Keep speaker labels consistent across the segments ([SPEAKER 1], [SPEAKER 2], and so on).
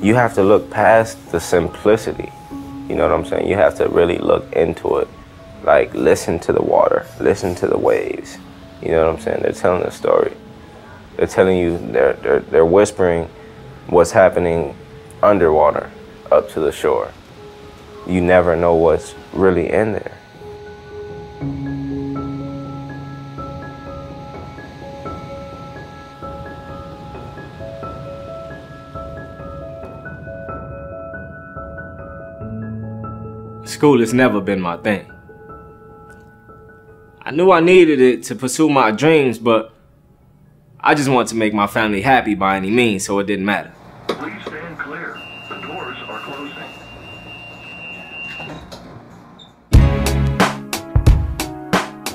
[SPEAKER 1] you have to look past the simplicity. You know what I'm saying? You have to really look into it. Like, listen to the water, listen to the waves. You know what I'm saying? They're telling a story. They're telling you, they're whispering what's happening underwater up to the shore. You never know what's really in there.
[SPEAKER 2] School has never been my thing. I knew I needed it to pursue my dreams, but I just wanted to make my family happy by any means, so it didn't matter.
[SPEAKER 3] Please stand clear. The doors are closing.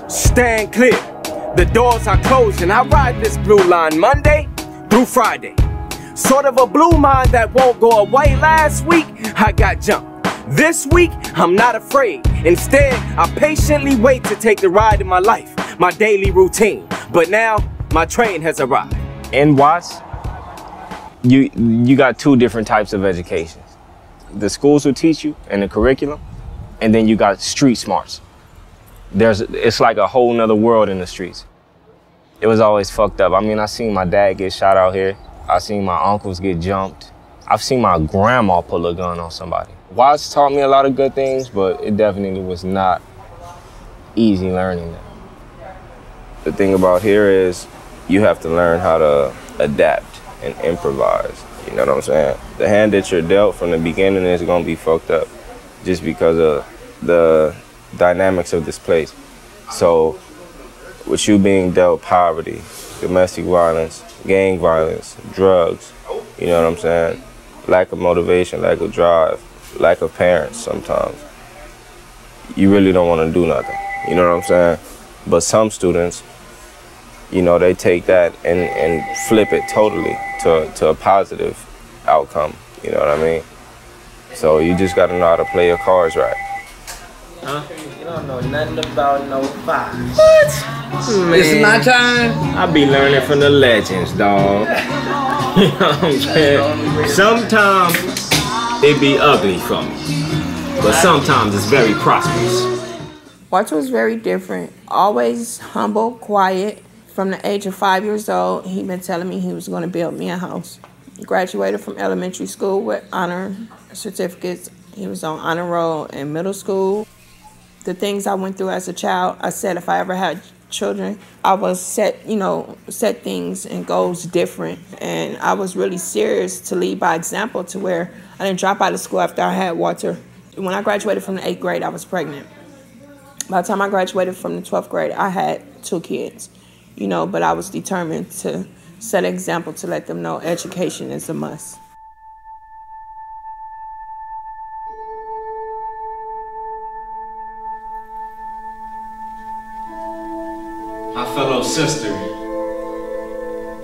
[SPEAKER 2] Stand clear. The doors are closing. I ride this blue line Monday through Friday. Sort of a blue mind that won't go away. Last week, I got jumped. This week, I'm not afraid. Instead, I patiently wait to take the ride in my life, my daily routine. But now, my train has arrived. In Watts, you got two different types of education. The schools will teach you and the curriculum, and then you got street smarts. It's like a whole nother world in the streets. It was always fucked up. I mean, I seen my dad get shot out here. I seen my uncles get jumped. I've seen my grandma pull a gun on somebody. Watts taught me a lot of good things, but it definitely was not easy learning them.
[SPEAKER 1] The thing about here is you have to learn how to adapt and improvise. You know what I'm saying? The hand that you're dealt from the beginning is gonna be fucked up just because of the dynamics of this place. So with you being dealt poverty, domestic violence, gang violence, drugs, you know what I'm saying? Lack of motivation, lack of drive, lack of parents sometimes. You really don't want to do nothing, you know what I'm saying? But some students, you know, they take that and flip it totally to a positive outcome, you know what I mean? So you just gotta know how to play your cards right.
[SPEAKER 4] Huh? You don't know nothing about no fire.
[SPEAKER 2] What? Man,
[SPEAKER 4] It's my time.
[SPEAKER 2] I be learning from the legends, dog. You know what I'm saying? Sometimes it be ugly for me, but sometimes it's very prosperous.
[SPEAKER 5] Walter was very different, always humble, quiet. From the age of 5 years old, he'd been telling me he was going to build me a house. He graduated from elementary school with honor certificates. He was on honor roll in middle school. The things I went through as a child, I said if I ever had children, I would set things and goals different. And I was really serious to lead by example to where I didn't drop out of school after I had Walter. When I graduated from the 8th grade, I was pregnant. By the time I graduated from the 12th grade, I had 2 kids, you know, but I was determined to set an example to let them know education is a must.
[SPEAKER 2] My fellow sister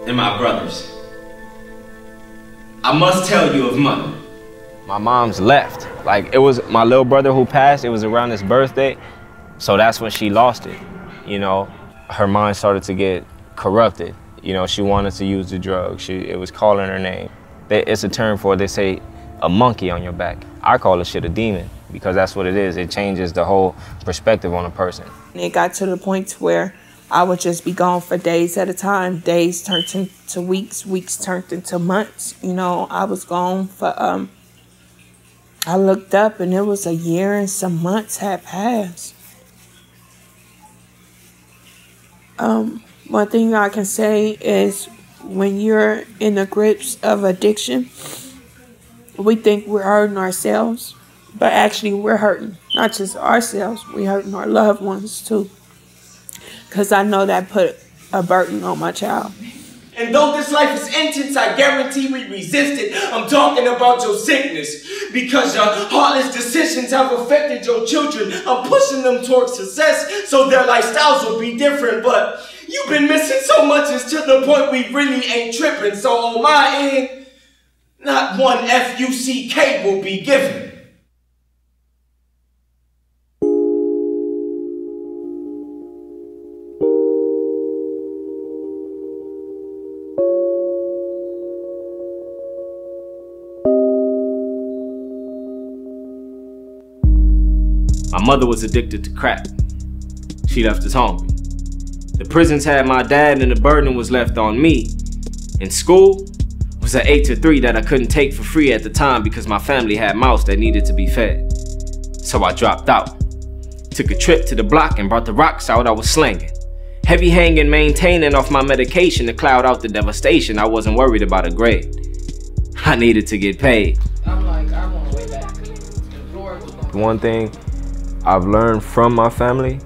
[SPEAKER 2] and my brothers, I must tell you of mother. My mom's left. Like, it was my little brother who passed. It was around his birthday. So that's when she lost it. You know, her mind started to get corrupted. You know, she wanted to use the drugs. It was calling her name. It's a term for it. They say a monkey on your back. I call this shit a demon because that's what it is. It changes the whole perspective on a person.
[SPEAKER 5] It got to the point where I would just be gone for days at a time. Days turned into weeks, weeks turned into months. You know, I was gone for, I looked up and it was a year and some months had passed. One thing I can say is when you're in the grips of addiction, we think we're hurting ourselves, but actually we're hurting not just ourselves, we're hurting our loved ones too. Because I know that put a burden on my child.
[SPEAKER 2] And though this life is intense, I guarantee we resist it. I'm talking about your sickness. Because your heartless decisions have affected your children. I'm pushing them towards success so their lifestyles will be different. But you've been missing so much, it's to the point we really ain't tripping. So on my end, not one F-U-C-K will be given. mother was addicted to crack. She left us hungry. The prisons had my dad and the burden was left on me. In school was an 8 to 3 that I couldn't take for free at the time because my family had mouths that needed to be fed. So I dropped out. Took a trip to the block and brought the rocks out I was slinging. Heavy hanging, maintaining off my medication to cloud out the devastation. I wasn't worried about a grade. I needed to get paid.
[SPEAKER 5] I'm like, I want to way back.
[SPEAKER 1] One thing I've learned from my family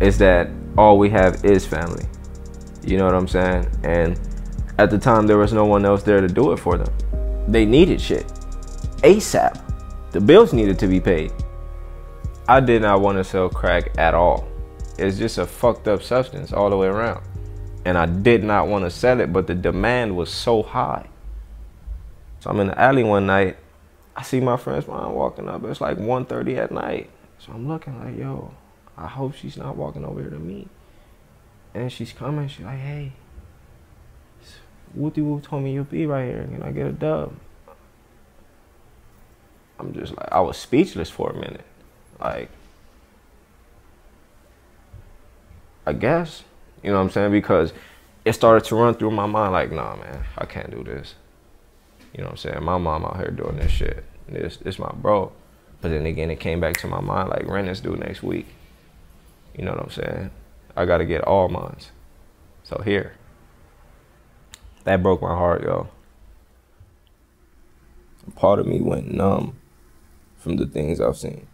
[SPEAKER 1] is that all we have is family. You know what I'm saying? And at the time, there was no one else there to do it for them. They needed shit ASAP. The bills needed to be paid. I did not want to sell crack at all. It's just a fucked up substance all the way around. And I did not want to sell it, but the demand was so high. So I'm in the alley one night. I see my friend's mom walking up. It's like 1:30 at night. So I'm looking like, yo, I hope she's not walking over here to me. And she's coming. She's like, hey, Wooty Woo told me you'll be right here. Can I get a dub? I'm just like, I was speechless for a minute. Like, I guess, you know what I'm saying? Because it started to run through my mind like, nah, man, I can't do this. You know what I'm saying? My mom out here doing this shit. This my bro. But then again, it came back to my mind like, rent is due next week. You know what I'm saying? I got to get all mines. So here. That broke my heart, yo. Part of me went numb from the things I've seen.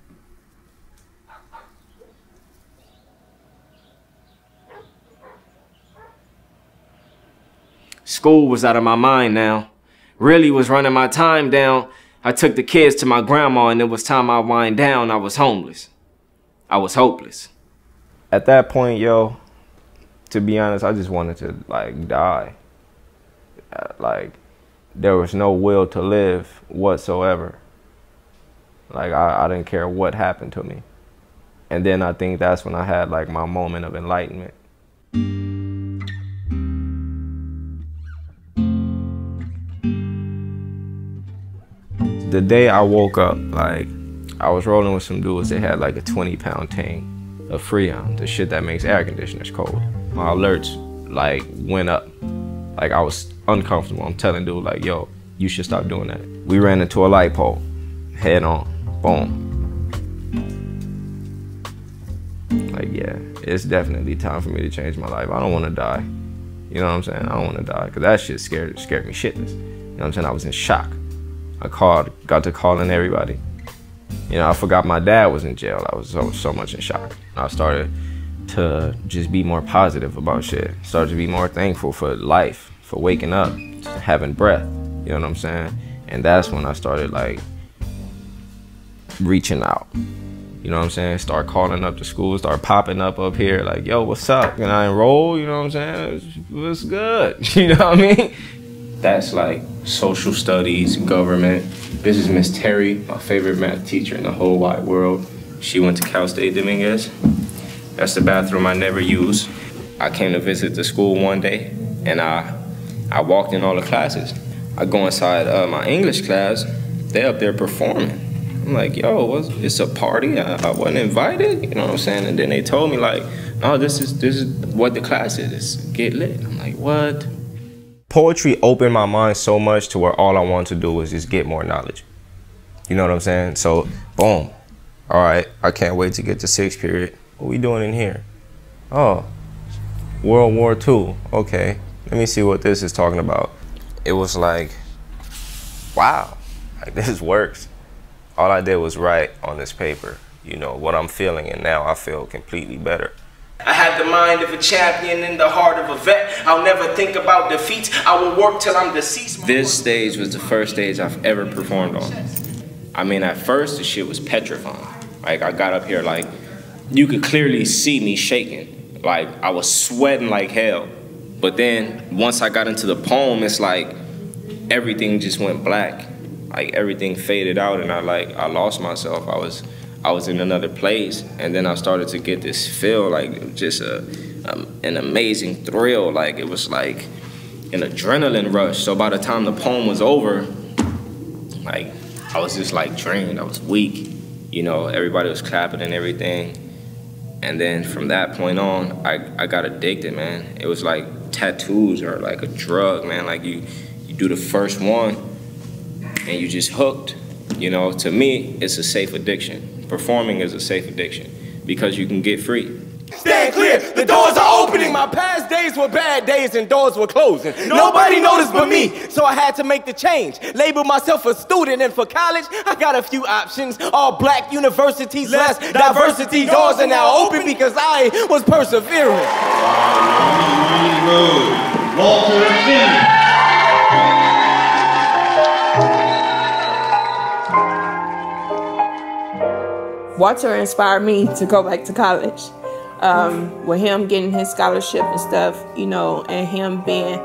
[SPEAKER 2] School was out of my mind now. Really was running my time down. I took the kids to my grandma and it was time I wind down. I was homeless. I was hopeless.
[SPEAKER 1] At that point, yo, to be honest, I just wanted to like die. Like, there was no will to live whatsoever. Like, I didn't care what happened to me. And then I think that's when I had like my moment of enlightenment. The day I woke up, like, I was rolling with some dudes that had like a 20-pound tank of Freon, the shit that makes air conditioners cold. My alerts like went up. Like, I was uncomfortable. I'm telling dude like, yo, you should stop doing that. We ran into a light pole, head on, boom. Like, yeah, it's definitely time for me to change my life. I don't want to die. You know what I'm saying? I don't want to die, because that shit scared me shitless. You know what I'm saying? I was in shock. I got to calling everybody. You know, I forgot my dad was in jail. I was so much in shock. I started to just be more positive about shit. Started to be more thankful for life, for waking up, having breath. You know what I'm saying? And that's when I started like reaching out. You know what I'm saying? Start calling up to school, start popping up here like, yo, what's up? Can I enroll? You know what I'm saying? What's good? You know what I mean? That's like social studies, government. This is Miss Terry, my favorite math teacher in the whole wide world. She went to Cal State Dominguez. That's the bathroom I never use. I came to visit the school one day and I walked in all the classes. I go inside my English class, they up there performing. I'm like, yo, it's a party? I wasn't invited? You know what I'm saying? And then they told me like, no, this is what the class is. It's get lit. I'm like, what? Poetry opened my mind so much to where all I wanted to do was just get more knowledge. You know what I'm saying? So, boom. All right, I can't wait to get to 6th period. What we doing in here? Oh, World War II. Okay, let me see what this is talking about. It was like, wow, like this works. All I did was write on this paper, you know, what I'm feeling, and now I feel completely better.
[SPEAKER 2] I have the mind of a champion and the heart of a vet. I'll never think about defeats. I will work till I'm deceased. This stage was the first stage I've ever performed on. I mean, at first, the shit was petrifying. Like, I got up here, like, you could clearly see me shaking. Like, I was sweating like hell. But then, once I got into the poem, it's like everything just went black. Like, everything faded out, and I lost myself. I was in another place, and then I started to get this feel, like just an amazing thrill. Like, it was like an adrenaline rush. So by the time the poem was over, like, I was just like drained. I was weak.
[SPEAKER 1] you know, everybody was clapping and everything. And then from that point on, I got addicted, man. It was like tattoos are like a drug, man. Like you do the first one and you just hooked. You know, to me, it's a safe addiction. Performing is a safe addiction because you can get free.
[SPEAKER 2] Stand clear, the doors are opening. My past days were bad days and doors were closing. Nobody noticed but me, so I had to make the change. Label myself a student, and for college, I got a few options. All black universities, less diversity. Doors are now open because I was persevering.
[SPEAKER 3] Walter Finnie.
[SPEAKER 5] Walter inspired me to go back to college. With him getting his scholarship and stuff, you know, and him being,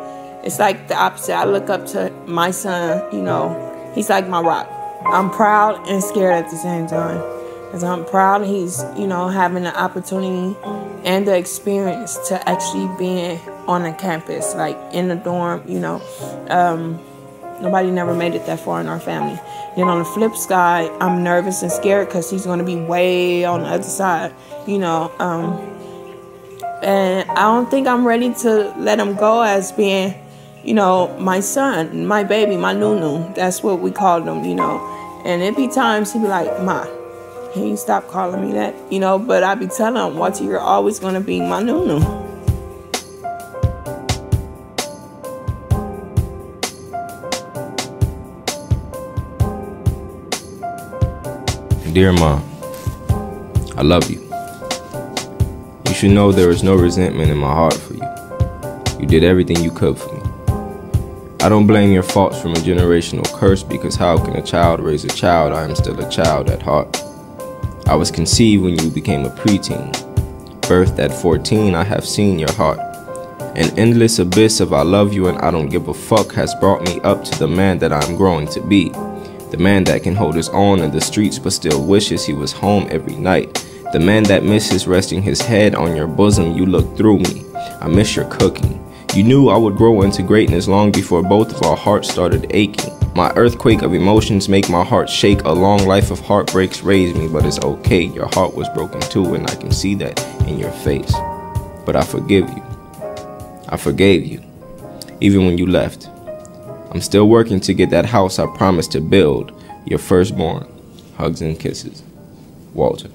[SPEAKER 5] it's like the opposite. I look up to my son, you know, he's like my rock. I'm proud and scared at the same time. Because I'm proud he's, you know, having the opportunity and the experience to actually being on a campus, like in the dorm, you know. Nobody never made it that far in our family. Then on the flip side, I'm nervous and scared because he's going to be way on the other side, you know. And I don't think I'm ready to let him go as being, you know, my son, my baby, my nunu. That's what we called him, you know. And it be times he'd be like, Ma, can you stop calling me that? You know, but I be telling him, Walter, you're always going to be my nunu.
[SPEAKER 1] Dear Mom, I love you. You should know there is no resentment in my heart for you. You did everything you could for me. I don't blame your faults from a generational curse because how can a child raise a child? I am still a child at heart. I was conceived when you became a preteen. Birthed at 14, I have seen your heart. An endless abyss of I love you and I don't give a fuck has brought me up to the man that I'm growing to be. The man that can hold his own in the streets but still wishes he was home every night. The man that misses resting his head on your bosom. You look through me. I miss your cooking. You knew I would grow into greatness long before both of our hearts started aching. My earthquake of emotions make my heart shake. A long life of heartbreaks raised me, but it's okay. Your heart was broken too, and I can see that in your face. But I forgive you. I forgave you, even when you left. I'm still working to get that house I promised to build. Your firstborn. Hugs and kisses. Walter.